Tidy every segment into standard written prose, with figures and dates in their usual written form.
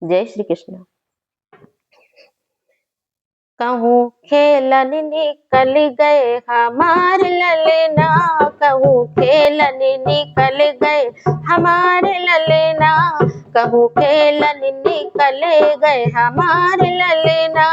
जय श्री कृष्ण। कहूँ खेलन निकल गए हमारे ललना, कहूँ खेलन निकल गए हमारे ललना, कहूँ खेलन निकल गए हमारे ललना,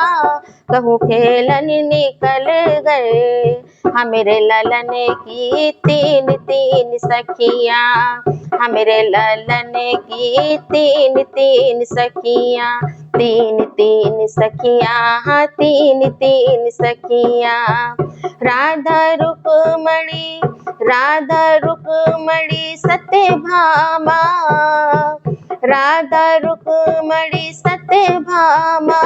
कहूँ खेलन निकल गए। हमारे ललन की तीन तीन सखियाँ, हमारे ललन की तीन तीन सखियाँ, तीन तीन सखियाँ, तीन तीन सखियाँ। राधा रुक्मणी, राधा रुक्मणी सत्यभामा, राधा रुक्मणी सत्यभामा,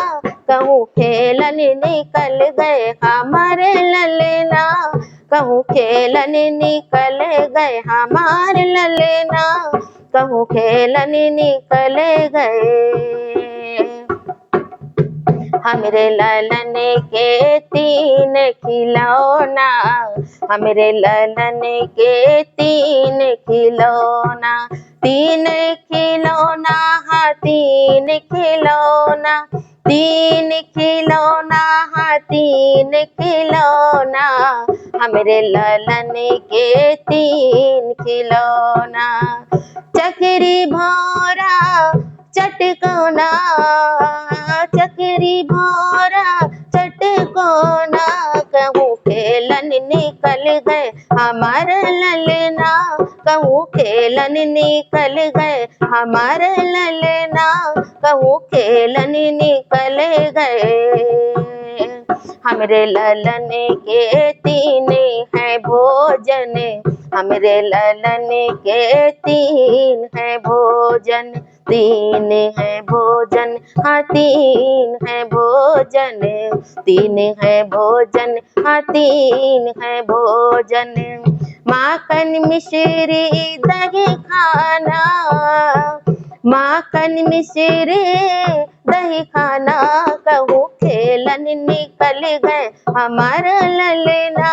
कहूँ खेलन निकल गए हमारे ललना, कहूँ खेलन निकल गए हमारे ललना, कहूँ खेलन निकल गए। हमरे ललन के तीन खिलौना, हमरे ललन के तीन खिलौना, तीन खिलौना, हाँ तीन खिलौना, तीन खिलौना, हाँ तीन खिलौना, हमरे ललन के तीन खिलौना। चकरी भौरा चटकोना, चकरी भौरा चटकोना, कहूँ खेलन निकल गए हमारे ललना, कहूँ खेलन निकल गए हमारे ललना, कहूँ खेलन निकल गए। हमरे ललन के तीन है भोजन, हमरे ललन के तीन है भोजन, तीन है भोजन, हाँ तीन है भोजन, तीन है भोजन, हाँ तीन है भोजन। माखन मिश्री दही खाना, माखन मिश्री दही खाना, कहूँ खेलन निकल गए हमारे ललना,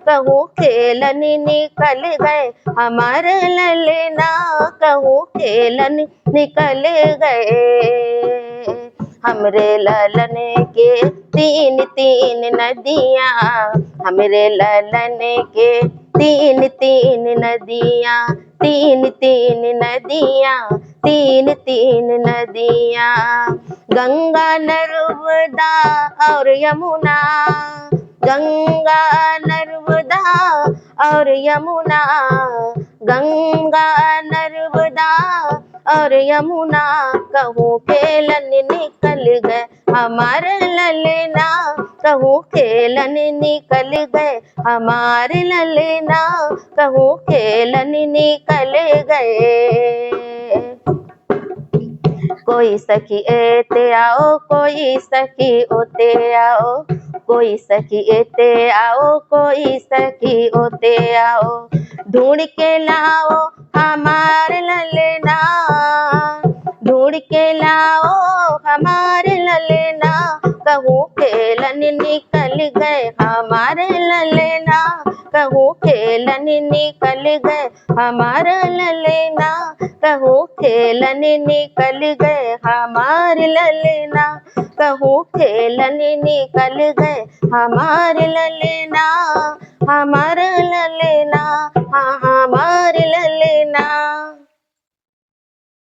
कहूँ खेलन निकल गए हमारे ललना, कहूँ खेलन निकल गए। हमरे ललन के तीन तीन नदियाँ, हमरे ललन के तीन तीन नदियाँ, तीन तीन नदियाँ, तीन तीन नदियाँ। गंगा नर्मदा और यमुना, गंगा नर्मदा और यमुना, गंगा नर्मदा और यमुना, कहूँ खेलन निकल गए हमारे ललना, कहूँ खेलन निकल गए हमारे ललना, कहूँ खेलन निकल गए। कोई सखी एते आओ, कोई सखी ओते आओ, कोई सखी एते आओ, कोई सखी ओते आओ, ढूंढ के लाओ हमारे ललना, ढूंढ के लाओ हमारे ललना, कहूँ खेलन निकल गए हमारे ललना, कहूँ खेलन निकल गए हमारे ललना, कहूँ खेलन निकल गए हमारे ललना, कहूँ खेलन निकल गए हमारे ललना, हमारे ललना, हाँ हमारे ललना।